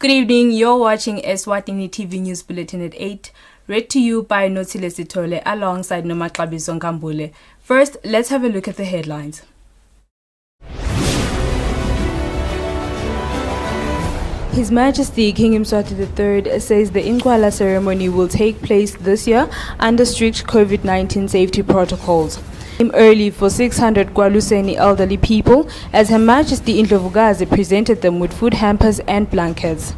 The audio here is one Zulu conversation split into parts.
Good evening, you're watching Eswatini TV News Bulletin at 8, read to you by Notile Sitole alongside Nomaxabiso Nkambule. First, let's have a look at the headlines. His Majesty King Eswatini III says the Inkwala ceremony will take place this year under strict COVID-19 safety protocols. Early for 600 Kwaluseni elderly people as Her Majesty Indlovukazi presented them with food hampers and blankets.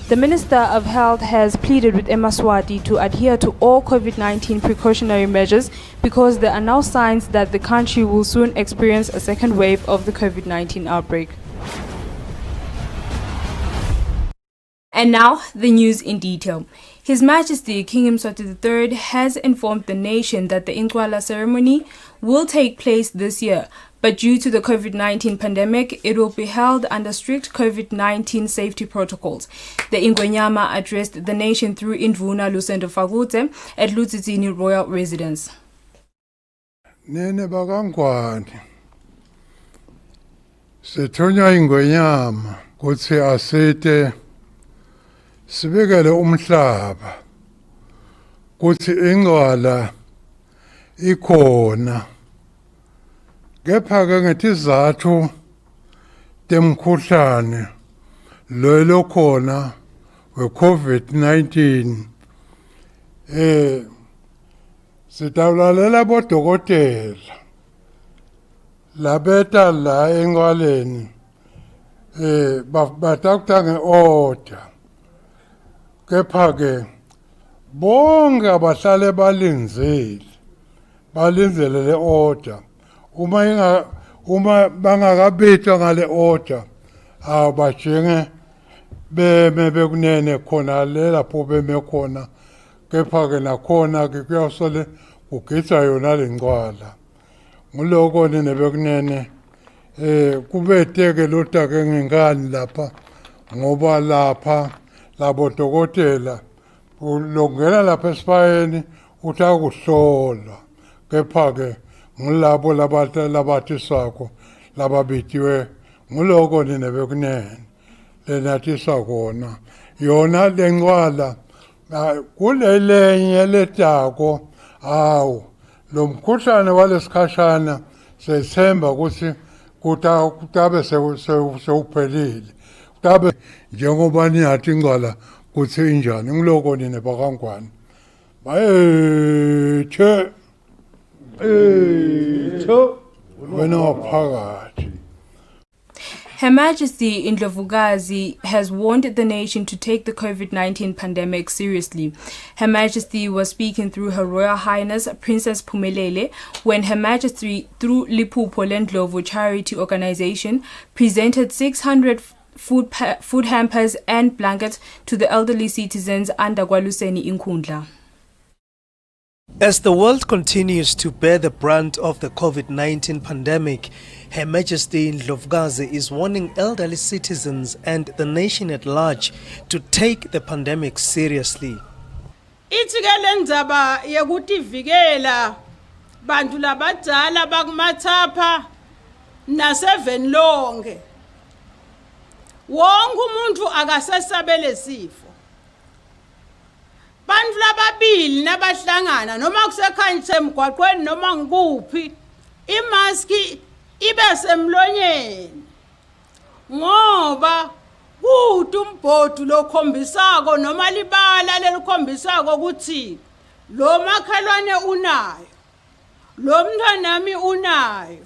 The Minister of Health has pleaded with Eswatini to adhere to all COVID-19 precautionary measures because there are now signs that the country will soon experience a second wave of the COVID-19 outbreak. And now, the news in detail. His Majesty King Eswatini III has informed the nation that the Inkwala ceremony will take place this year, but due to the COVID-19 pandemic, it will be held under strict COVID-19 safety protocols. The Ingwenyama addressed the nation through Indvuna Lusendo Fagute at Eswatini Royal Residence. Nene bakangwani sethonya ingwenyama kuthi asite sibekele umhlaba kuthi Inkwala ikhona kepha ke ngetizathu temkhuhlane lo khona we-COVID-19 sitawulalela bodokotela labeta la Enkwaleni batakutha nge-order kepha ke bonke abahlale balinzele le order uma bangakabithwa ngale order abajenge beme bekunene khona le lapho beme khona kepha ke nakhona ke kuyasole kugitsa yona lenkwala nguloko nene bekunene kubeteke lota ke ngengani lapha ngoba lapha labo dokotela ulongena lapha esifayeni utha kuhlola kepha ke ngulabo labathi sako lababitiwe nguloko nene bekunene lenathi sakona yona lenkwala kulelenye letako awu lo mkhuhlane walesikhashana sethemba ukuthi kutabe sewuphelile kutabe njengoba niyathi Inkwala kuthi injani ngiloko nine bakangwani bayethe wena waphakathi. Her Majesty Indlovukazi has warned the nation to take the COVID-19 pandemic seriously. Her Majesty was speaking through Her Royal Highness Princess Phumelele when Her Majesty, through Liphupho Lendlovu Charity Organization, presented 600 food hampers and blankets to the elderly citizens under Kwaluseni Inkundla. As the world continues to bear the brunt of the COVID-19 pandemic, Her Majesty Indlovukazi is warning elderly citizens and the nation at large to take the pandemic seriously. Ithi ndzaba yekutivikela bantu labadala bakumathapha nasevenlonke. Wonke umuntu akasesabele sifo. Bantu lababili nabahlangana noma kusekhanye emgwaqweni noma ngikuphi imaski ibe semlonyeni ngoba kuthi umbhodu lokhombisako noma libala lelikhombisako ukuthi lo makhalwane unayo lo mntwanami unayo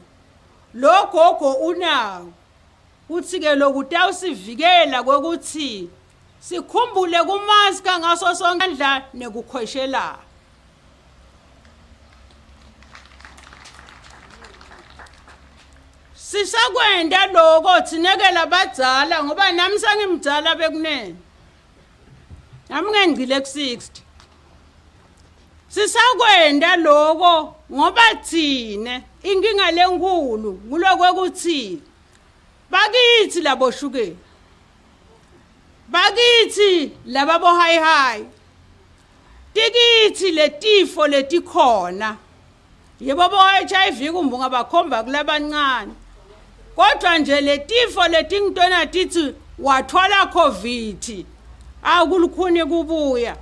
lo gogo unayo uthi ke lokuthi awusivikela kokuthi sikhumbule kumaska ngaso sonke indlela nekukhweshela. Sisakwenda lokho thinekela abadala ngoba nami sengimdala bekunene. Nami ngengcile ku60. Sisakwenda lokho ngoba thine inkinga lenkulu ngulokwekuthi bakithi labo shukela. Bakithi lababo high tikithi letifo letikhona yebo bo HIV kumbunga bakhomba kulabancane kodwa nje letifo letingitona tithi wathola COVID akulukhuni kubuya.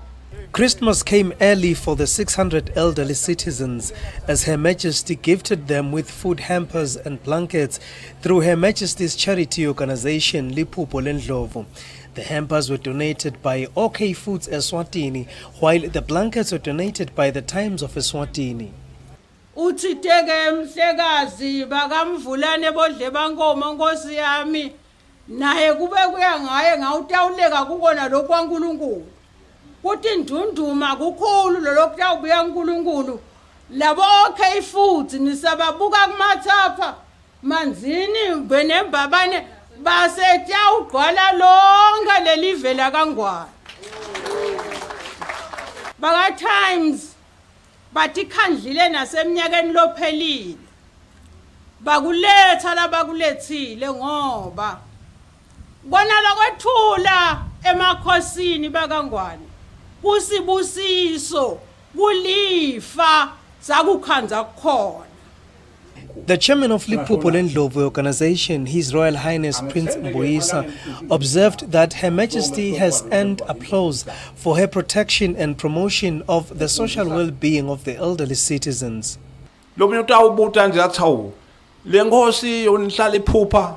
Christmas came early for the 600 elderly citizens as Her Majesty gifted them with food hampers and blankets through Her Majesty's charity organization Liphupho leNdlovu. The hampers were donated by OK Foods Eswatini, while the blankets were donated by the Times of Eswatini. Uthi teke mhlekazi bakamvulane bodle bankomo nkosi yami naye kube kuya ngaye ngawutawuleka kukona lokho kwaNkulunkulu. Kuthi ndunduma kukhulu lokutawubuya uNkulunkulu labo OK Foods nisababuka kumathapha manzini benembabane basetya ugqwala lonke lelive la kaNgwane. Baka Times bathi khandlile nasemnyakeni lophelile bakuletha labakulethile ngoba bona lokwethula emakhosini bakaNgwane kusibusiso kulifa zakukhanza kukhona. The chairman of Liphupho leNdlovu organization, His Royal Highness Prince Mboisa, observed that Her Majesty has earned applause for her protection and promotion of the social well-being of the elderly citizens. Lomunye utawubuta nje athawu le nkosi yonihlala iphupha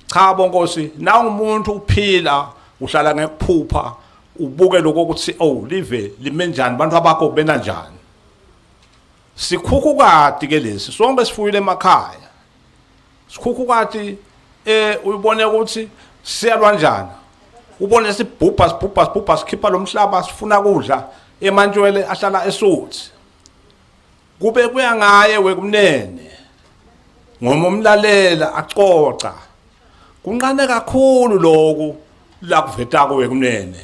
cha bonkosi na umuntu uphila uhlala ngekuphupha ubuke lokho ukuthi oh live limenjani abantu abakho bena njani. Sikhukukati ke lesi sonke sifuyile emakhaya sikhukukati uyibone ukuthi siyalwa njani ubone sibhubha sikhipha lomhlaba sifuna kudla emantshwele ahlala eSuthi kube kuya ngaye wekumnene ngoma umlalela acoca kunqane kakhulu lokho la kuvetako wekumnene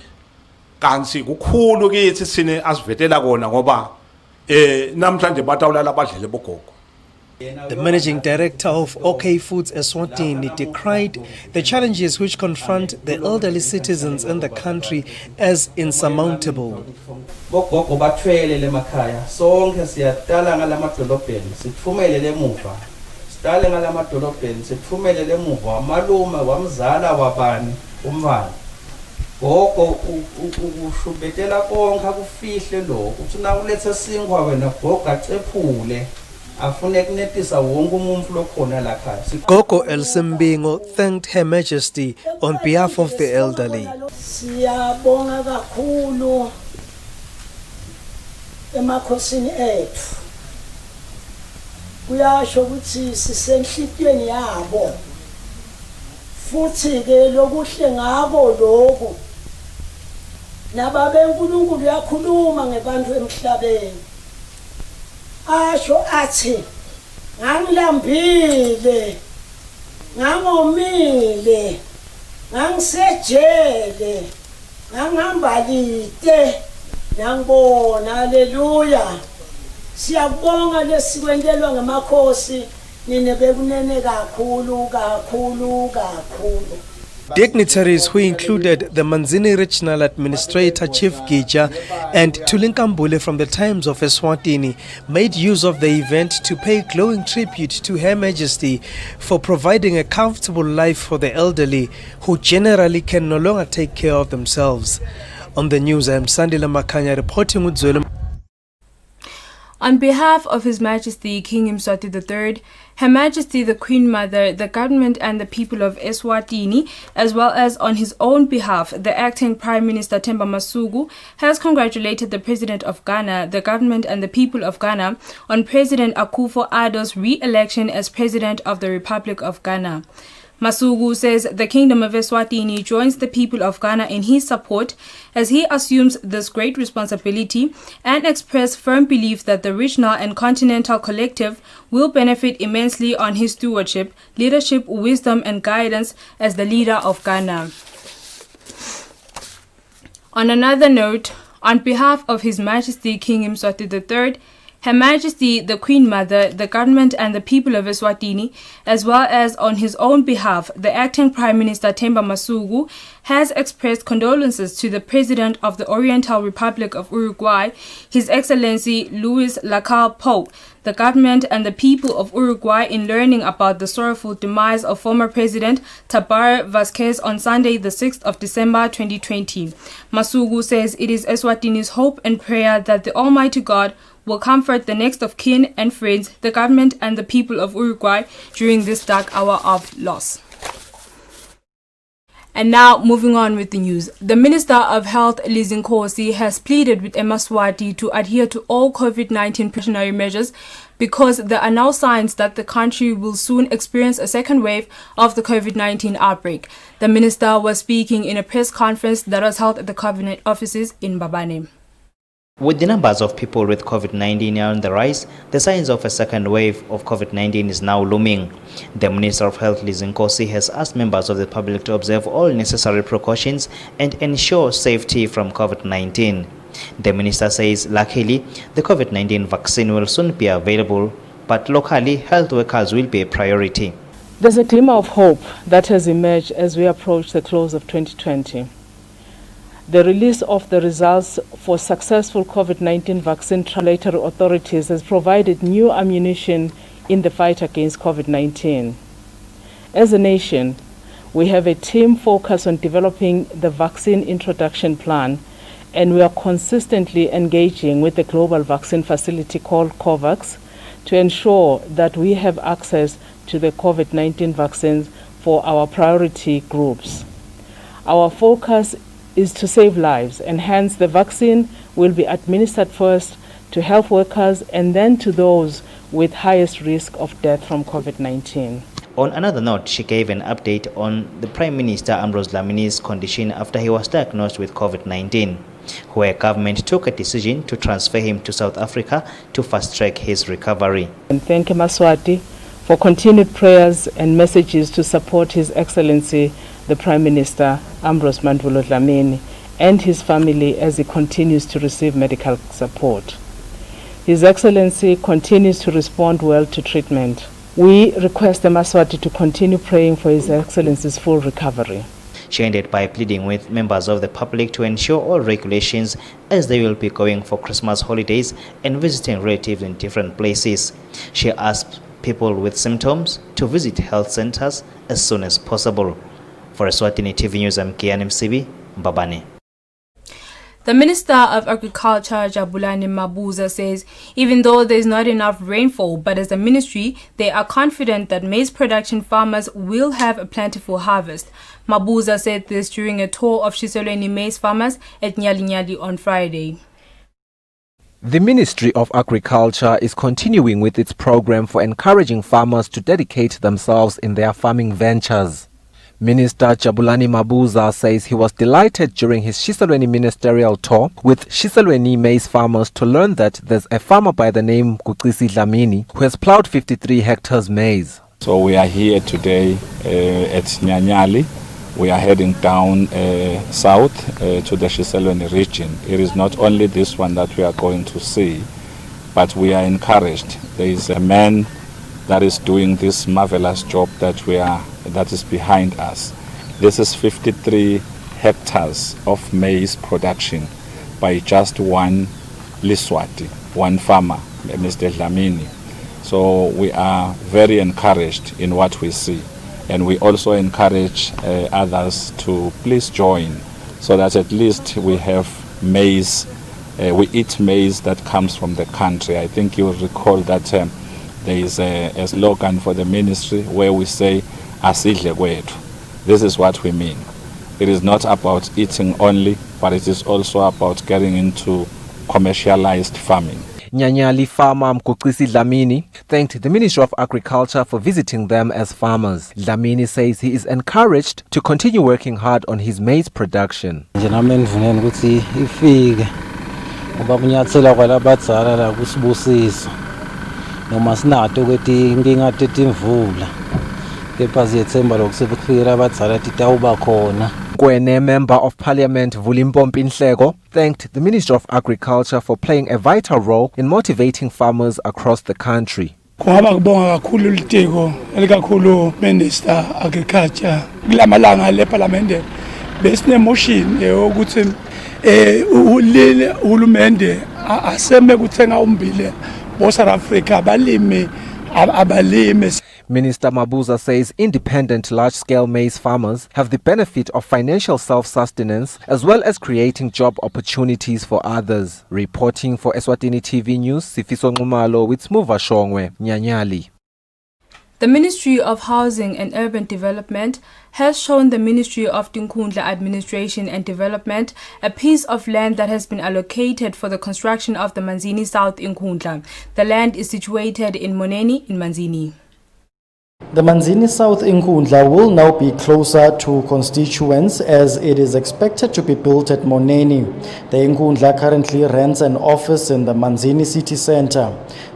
kanti kukhulu kithi sine asivetela kona ngoba The managing director of OK Foods Eswatini decried the challenges which confront the elderly citizens in the country as insurmountable. Bogogo bathwele lemakhaya sonke siyadala ngalamadolobheni sithumelele emuva sidale ngalamadolobheni sithumelele emuva amalume wamzala wabani umvana gogo ushubetela konke akufihle lokho uthi na ulethe singwa wena gogo acephule afune kunetisa wonke umuntu lokhona la khaya. Gogo Elsimbingo thanked Her Majesty on behalf of the elderly. Siyabonga kakhulu emakhosini ethu kuyasho ukuthi sisenhlitweni yabo futhi ke lokuhle ngabo lokho nababe uNkulunkulu yakhuluma ngebantu emhlabeni asho athi ngangilambile ngangomile ngangisejele ngangambalite nangibona haleluya siyabonga lesikwenzelwa ngemakhosi nine bekunene kakhulu. Dignitaries who included the Manzini Regional Administrator Chief Gija and Tulinkambule from the Times of Eswatini made use of the event to pay glowing tribute to Her Majesty for providing a comfortable life for the elderly who generally can no longer take care of themselves. On the news, I am Sandila Makanya reporting with Zwelum. On behalf of His Majesty King Mswati III, Her Majesty the Queen Mother, the government and the people of Eswatini, as well as on his own behalf, the acting Prime Minister Themba Masuku has congratulated the President of Ghana, the government and the people of Ghana on President Akufo-Addo's re-election as President of the Republic of Ghana. Masuku says the Kingdom of Eswatini joins the people of Ghana in his support as he assumes this great responsibility and express firm belief that the regional and continental collective will benefit immensely on his stewardship, leadership, wisdom and guidance as the leader of Ghana. On another note, on behalf of His Majesty King Mswati III, Her Majesty, the Queen Mother, the government and the people of Eswatini, as well as on his own behalf, the acting Prime Minister Themba Masuku, has expressed condolences to the President of the Oriental Republic of Uruguay, His Excellency Luis Lacalle Pou, the government and the people of Uruguay in learning about the sorrowful demise of former President Tabar Vazquez on Sunday, the 6th of December 2020. Masuku says it is Eswatini's hope and prayer that the Almighty God will comfort the next of kin and friends, the government and the people of Uruguay during this dark hour of loss. And now, moving on with the news. The Minister of Health, Lizinkosi, has pleaded with Eswatini to adhere to all COVID-19 precautionary measures because there are now signs that the country will soon experience a second wave of the COVID-19 outbreak. The minister was speaking in a press conference that was held at the Cabinet offices in Mbabane. With the numbers of people with COVID-19 on the rise, the signs of a second wave of COVID-19 is now looming. The Minister of Health, Lizinkosi, has asked members of the public to observe all necessary precautions and ensure safety from COVID-19. The minister says, luckily, the COVID-19 vaccine will soon be available, but locally, health workers will be a priority. There's a glimmer of hope that has emerged as we approach the close of 2020. The release of the results for successful COVID-19 vaccine regulatory authorities has provided new ammunition in the fight against COVID-19. As a nation, we have a team focused on developing the vaccine introduction plan, and we are consistently engaging with the global vaccine facility called COVAX to ensure that we have access to the COVID-19 vaccines for our priority groups. Our focus is to save lives, and hence the vaccine will be administered first to health workers and then to those with highest risk of death from COVID-19. On another note, she gave an update on the Prime Minister Ambrose Dlamini's condition after he was diagnosed with COVID-19, where government took a decision to transfer him to South Africa to fast-track his recovery. And thank Maswati for continued prayers and messages to support His Excellency the Prime Minister Ambrose Mandvulo Dlamini and his family as he continues to receive medical support. His Excellency continues to respond well to treatment. We request the Maswati to continue praying for His Excellency's full recovery. She ended by pleading with members of the public to ensure all regulations as they will be going for Christmas holidays and visiting relatives in different places. She asked people with symptoms to visit health centers as soon as possible. For Eswatini TV News, I'm Kian MCB, Mbabane. The Minister of Agriculture, Jabulani Mabuza, says even though there is not enough rainfall, but as a ministry, they are confident that maize production farmers will have a plentiful harvest. Mabuza said this during a tour of Shiselweni maize farmers at Nyali on Friday. The Ministry of Agriculture is continuing with its program for encouraging farmers to dedicate themselves in their farming ventures. Minister Jabulani Mabuza says he was delighted during his Shiselweni ministerial tour with Shiselweni maize farmers to learn that there's a farmer by the name Gucisi Dlamini who has plowed 53 hectares maize. So we are here today at Nyanyali. We are heading down south to the Shiselweni region. It is not only this one that we are going to see, but we are encouraged. There is a man that is doing this marvelous job that is behind us. This is 53 hectares of maize production by just one Liswati, one farmer, Mr. Dlamini. So we are very encouraged in what we see. And we also encourage others to please join so that at least we have maize, we eat maize that comes from the country. I think you will recall that there is a slogan for the ministry where we say, Asidle kwethu. This is what we mean. It is not about eating only, but it is also about getting into commercialized farming. Nyanyali farmer Mkukwisi Dlamini thanked the Ministry of Agriculture for visiting them as farmers. Dlamini says he is encouraged to continue working hard on his maize production. Kwene, Member of Parliament Vulimpompi Nhleko, thanked the Minister of Agriculture for playing a vital role in motivating farmers across the country. Kungaba kubonga kakhulu litiko elikakhulu Minister Agriculture kulamalanga le Parliament besine motion ukuthi ulile uhulumende aseme kuthenga umbile bo South Africa abalimi. Minister Mabuza says independent large-scale maize farmers have the benefit of financial self-sustenance as well as creating job opportunities for others. Reporting for Eswatini TV News, Sifiso Nxumalo with Smuva Shongwe, Nyanyali. The Ministry of Housing and Urban Development has shown the Ministry of Tinkhundla Administration and Development a piece of land that has been allocated for the construction of the Manzini South Inkwala. The land is situated in Moneni in Manzini. The Manzini South Inkwala will now be closer to constituents as it is expected to be built at Moneni. The Inkwala currently rents an office in the Manzini city center.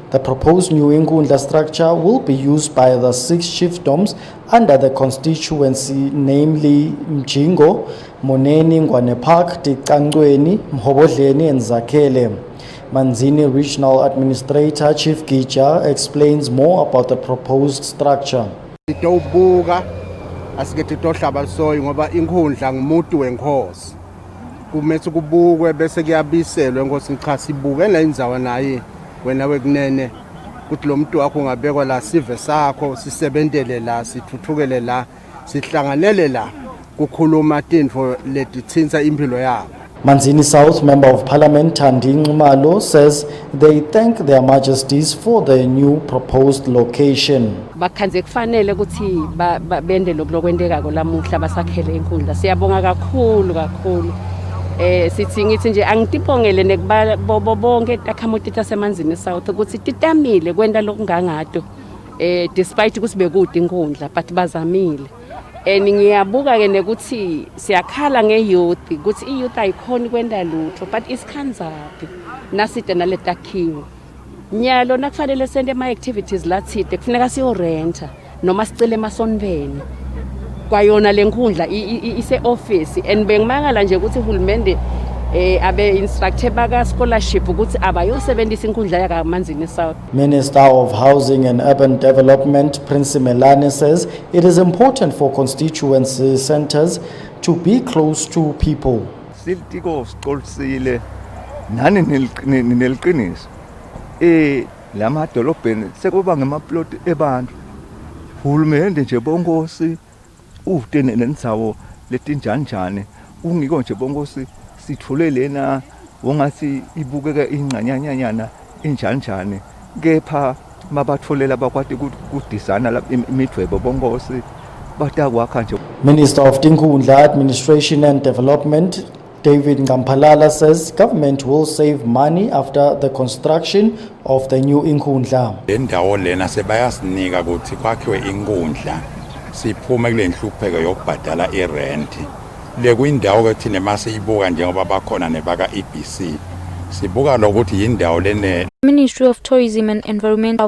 The proposed new Inkwala structure will be used by the 6 chiefdoms under the constituency, namely Mjingo, Moneni, Ngwane Park, Tikangweni, Mhobodleni and Zakhele. Manzini Regional Administrator Chief Gija explains more about the proposed structure. Sitobuka asike tohlaba soyi ngoba Inkwala ngumuntu wenkosi. Kumele kubukwe bese kuyabiselwe enkosi cha sibuke la indzawo naye wena wekunene kuthi lo muntu wakho ungabekwa la sive sakho sisebentele la sithuthukele la sihlanganele la kukhuluma tinfo letithinta impilo yabo. Manzini South Member of Parliament Thandi Nxumalo says they thank their majesties for the new proposed location. Bakhanze kufanele ukuthi bende lokwendeka lamuhla basakhele Inkwala. Siyabonga kakhulu. Sithi ngithi nje angitibongele nekubabo bonke takhamuti tasemanzini South ukuthi titamile kwenda lokungangato despite ukuthi bekude Inkwala but bazamile. Ngiyabuka ke nekuthi siyakhala ngeyouth ukuthi iyouth ayikhona kwenda lutho but isikhanzaphi naside naletakhiwo. Nyalo nakufanele sende ama activities lathide kufuneka siyo renta noma sicele emasonbeni. Kwayona lenkhundla ise office and bengimangala nje ukuthi uhulumende abe instructed baka scholarship ukuthi abayosebenzisa inkundla yaka Manzini South. Minister of Housing and Urban Development Prince Melane says it is important for constituency centers to be close to people. Siltiko siqolisile nani neliqiniso lama dolobheni sekuba ngemaplot ebantu hulumende nje bonkosi uvutene nenzawo letinjanjane ungiko nje bonkosi sithule lena wongathi ibukeka ingcanyanyanyana injanjane kepha mabatholela bakwati kudizana la imidwebo bonkosi batakwakha nje. Minister of Tinkhundla Administration and Development David Ngamphalala says government will save money after the construction of the new Inkwala. Lendawo lena sebayasinika ukuthi kwakhiwe inkundla siphume kule nhlupheko yokubhadala irent le kuyindawo ke thina masiyibuka njengoba bakhona nebaka EBC sibuka lokuthi yindawo lene. Ministry of Tourism and Environmental